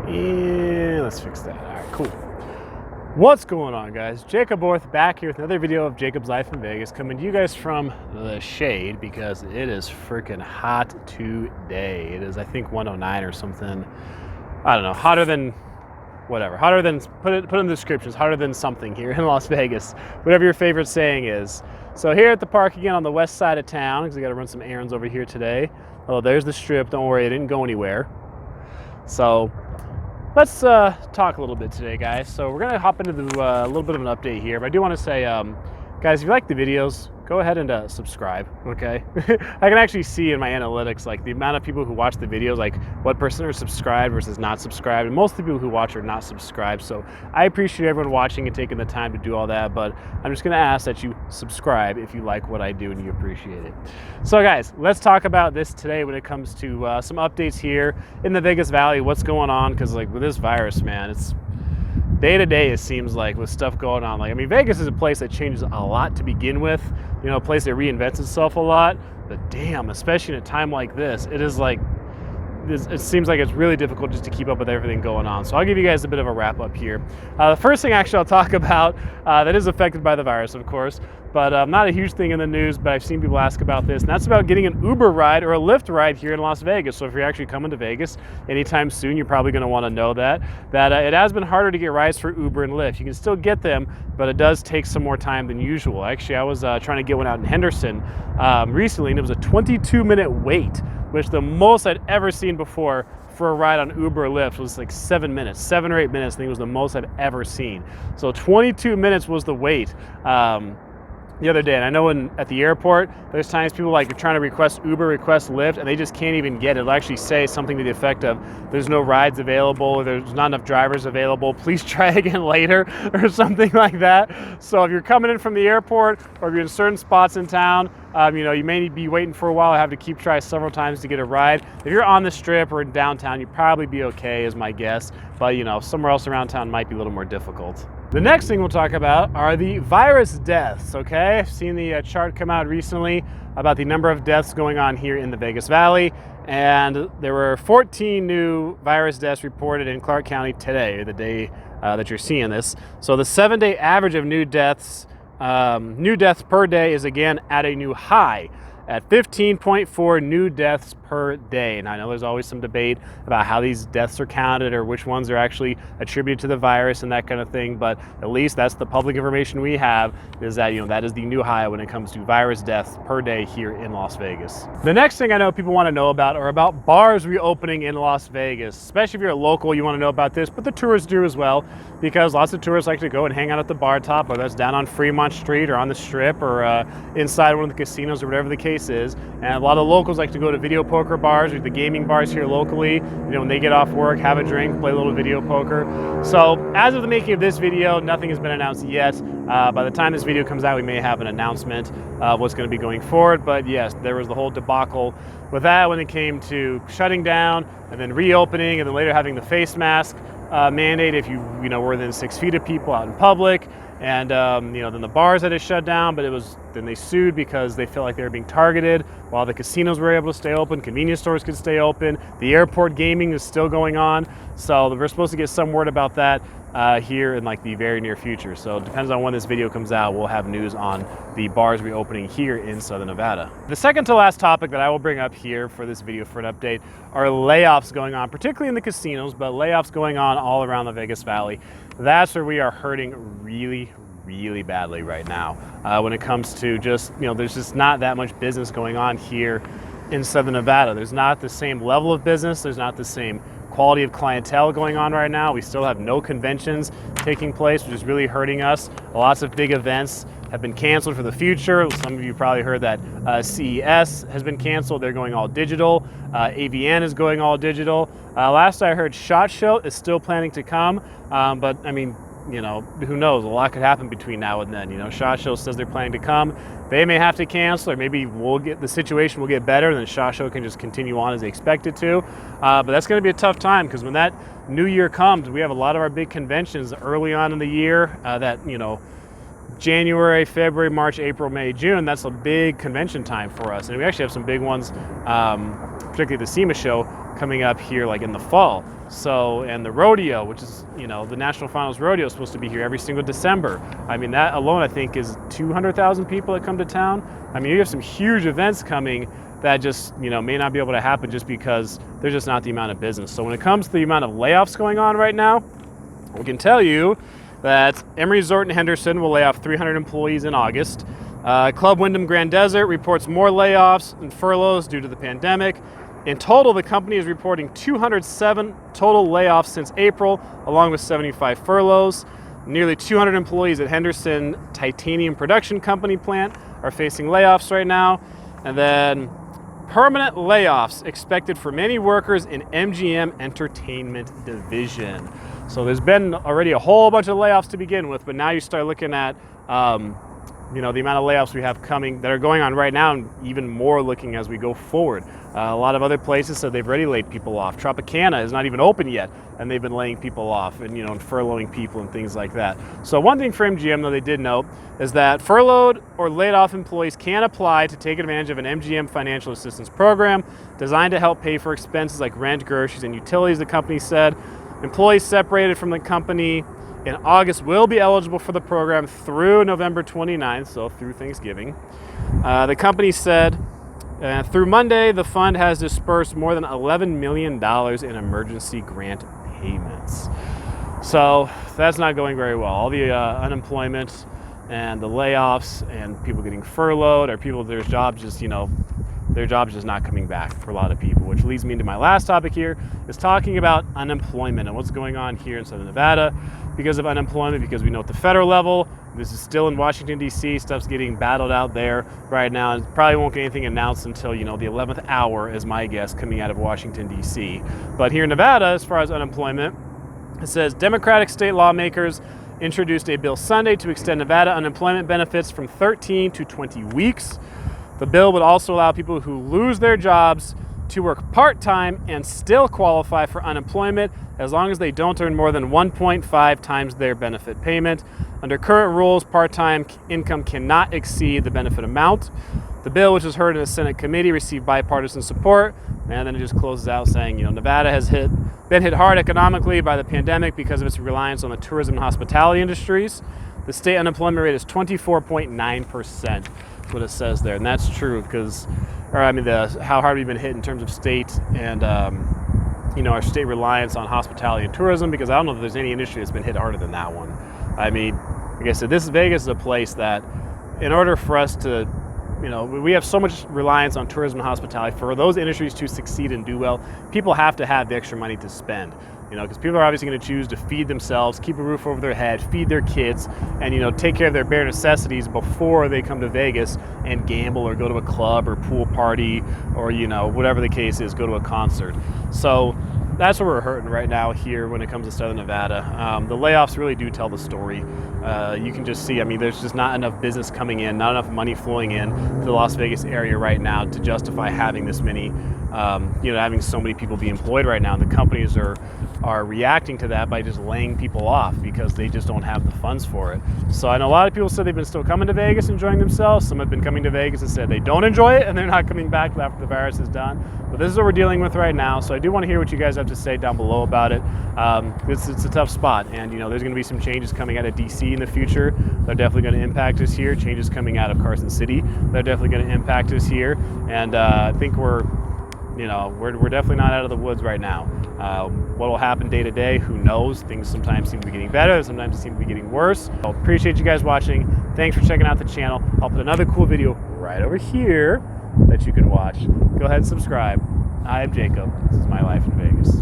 And let's fix that. All right, cool. What's going on, guys? Jacob Orth back here with another video of Jacob's Life in Vegas, coming to you guys from the shade because it is freaking hot today. It is, I think, 109 or something. I don't know, hotter than whatever. Hotter than, put it in the descriptions, hotter than something here in Las Vegas. Whatever your favorite saying is. So here at the park again on the west side of town, because I got to run some errands over here today. Oh, there's the strip. Don't worry, it didn't go anywhere. So let's talk a little bit today, guys. So we're going to hop into a little bit of an update here. But I do want to say, guys, if you like the videos, go ahead and subscribe, okay? I can actually see in my analytics, like, the amount of people who watch the videos, like, what percent are subscribed versus not subscribed. And most of the people who watch are not subscribed. So I appreciate everyone watching and taking the time to do all that. But I'm just going to ask that you subscribe if you like what I do and you appreciate it. So, guys, let's talk about this today when it comes to some updates here in the Vegas Valley. What's going on? Because, like, with this virus, man, it's day to day, it seems like, with stuff going on. Like, I mean, Vegas is a place that changes a lot to begin with, you know, a place that reinvents itself a lot. But damn, especially in a time like this, it is like, it seems like it's really difficult just to keep up with everything going on. So I'll give you guys a bit of a wrap up here. The first thing actually I'll talk about that is affected by the virus, of course, but not a huge thing in the news, but I've seen people ask about this, and that's about getting an Uber ride or a Lyft ride here in Las Vegas. So if you're actually coming to Vegas anytime soon, you're probably going to want to know that it has been harder to get rides for Uber and Lyft. You can still get them, but it does take some more time than usual. Actually, I was trying to get one out in Henderson recently, and it was a 22-minute wait, which the most I'd ever seen before for a ride on Uber or Lyft was like 7 minutes, 7 or 8 minutes. I think it was the most I've ever seen. So 22 minutes was the wait the other day. And I know at the airport, there's times people like are trying to request Uber, request Lyft, and they just can't even get it. It'll actually say something to the effect of, there's no rides available, or there's not enough drivers available, please try again later, or something like that. So if you're coming in from the airport, or if you're in certain spots in town, you know, you may be waiting for a while. I have to keep trying several times to get a ride. If you're on the strip or in downtown, you'd probably be okay, is my guess. But, you know, somewhere else around town might be a little more difficult. The next thing we'll talk about are the virus deaths, okay? I've seen the chart come out recently about the number of deaths going on here in the Vegas Valley, and there were 14 new virus deaths reported in Clark County today, the day that you're seeing this. So the 7-day average of new deaths per day is again at a new high at 15.4 new deaths per day. And I know there's always some debate about how these deaths are counted or which ones are actually attributed to the virus and that kind of thing, but at least that's the public information we have, is that, you know, that is the new high when it comes to virus deaths per day here in Las Vegas. The next thing I know people want to know about are about bars reopening in Las Vegas. Especially if you're a local, you want to know about this, but the tourists do as well, because lots of tourists like to go and hang out at the bar top, whether that's down on Fremont Street or on the strip or inside one of the casinos or whatever the case is. And a lot of locals like to go to video poker bars or the gaming bars here locally. You know, when they get off work, have a drink, play a little video poker. So as of the making of this video, nothing has been announced yet. By the time this video comes out, we may have an announcement of what's going to be going forward. But yes, there was the whole debacle with that when it came to shutting down and then reopening and then later having the face mask mandate if you know, were within 6 feet of people out in public. And you know, then the bars had to shut down, but then they sued because they felt like they were being targeted. While the casinos were able to stay open, convenience stores could stay open, the airport gaming is still going on. So we're supposed to get some word about that here in like the very near future. So it depends on when this video comes out. We'll have news on the bars reopening here in Southern Nevada. The second to last topic that I will bring up here for this video for an update are layoffs going on, particularly in the casinos, but layoffs going on all around the Vegas Valley. That's where we are hurting really badly right now when it comes to just, you know, there's just not that much business going on here in Southern Nevada. There's not the same level of business. There's not the same quality of clientele going on right now. We still have no conventions taking place, which is really hurting us. Lots of big events have been canceled for the future. Some of you probably heard that CES has been canceled. They're going all digital. AVN is going all digital. Last I heard, SHOT Show is still planning to come, but I mean, you know, who knows? A lot could happen between now and then. You know, SHOT Show says they're planning to come. They may have to cancel, or maybe the situation will get better, and then SHOT Show can just continue on as they expect it to. But that's going to be a tough time, because when that new year comes, we have a lot of our big conventions early on in the year that, you know, January, February, March, April, May, June, that's a big convention time for us. And we actually have some big ones, particularly the SEMA show, coming up here like in the fall. So, and the rodeo, which is, you know, the National Finals Rodeo is supposed to be here every single December. I mean, that alone I think is 200,000 people that come to town. I mean, you have some huge events coming that just, you know, may not be able to happen just because there's just not the amount of business. So when it comes to the amount of layoffs going on right now, we can tell you that Emery Resort in Henderson will lay off 300 employees in August. Club Wyndham Grand Desert reports more layoffs and furloughs due to the pandemic. In total, the company is reporting 207 total layoffs since April, along with 75 furloughs. Nearly 200 employees at Henderson Titanium Production Company plant are facing layoffs right now. And then permanent layoffs expected for many workers in MGM Entertainment Division. So there's been already a whole bunch of layoffs to begin with, but now you start looking at you know, the amount of layoffs we have coming that are going on right now, and even more looking as we go forward. A lot of other places said they've already laid people off. Tropicana is not even open yet, and they've been laying people off and, you know, and furloughing people and things like that. So one thing for MGM, though, they did note is that furloughed or laid off employees can apply to take advantage of an MGM financial assistance program designed to help pay for expenses like rent, groceries, and utilities, the company said. Employees separated from the company in August will be eligible for the program through November 29th, so through Thanksgiving. The company said through Monday, the fund has dispersed more than $11 million in emergency grant payments. So that's not going very well. All the unemployment and the layoffs and people getting furloughed, or people, their jobs just, you know, their jobs just not coming back for a lot of people, which leads me into my last topic here, is talking about unemployment and what's going on here in Southern Nevada because of unemployment, because we know at the federal level, this is still in Washington, D.C., stuff's getting battled out there right now, and probably won't get anything announced until, you know, the 11th hour, is my guess, coming out of Washington, D.C. But here in Nevada, as far as unemployment, it says Democratic state lawmakers introduced a bill Sunday to extend Nevada unemployment benefits from 13 to 20 weeks. The bill would also allow people who lose their jobs to work part-time and still qualify for unemployment as long as they don't earn more than 1.5 times their benefit payment. Under current rules, part-time income cannot exceed the benefit amount. The bill, which was heard in a Senate committee, received bipartisan support, and then it just closes out saying, you know, Nevada has been hit hard economically by the pandemic because of its reliance on the tourism and hospitality industries. The state unemployment rate is 24.9%. What it says there, and that's true because, or I mean, how hard we've been hit in terms of state and you know, our state reliance on hospitality and tourism, because I don't know if there's any industry that's been hit harder than that one. I mean, like I said, Vegas is a place that, in order for us to, you know, we have so much reliance on tourism and hospitality. For those industries to succeed and do well, people have to have the extra money to spend. You know, because people are obviously going to choose to feed themselves, keep a roof over their head, feed their kids, and, you know, take care of their bare necessities before they come to Vegas and gamble or go to a club or pool party or, you know, whatever the case is, go to a concert. So that's what we're hurting right now here when it comes to Southern Nevada. The layoffs really do tell the story. You can just see, I mean, there's just not enough business coming in, not enough money flowing in to the Las Vegas area right now to justify having this many, you know, having so many people be employed right now. And the companies are reacting to that by just laying people off because they just don't have the funds for it. So I know a lot of people said they've been still coming to Vegas, enjoying themselves. Some have been coming to Vegas and said they don't enjoy it and they're not coming back after the virus is done. But this is what we're dealing with right now. So I do want to hear what you guys have to say down below about it. It's a tough spot, and, you know, there's going to be some changes coming out of DC in the future. They're definitely going to impact us here. Changes coming out of Carson City, they're definitely going to impact us here. And I think we're definitely not out of the woods right now. What will happen day to day, who knows? Things sometimes seem to be getting better, sometimes they seem to be getting worse. I appreciate you guys watching. Thanks for checking out the channel. I'll put another cool video right over here that you can watch. Go ahead and subscribe. I am Jacob. This is my life in Vegas.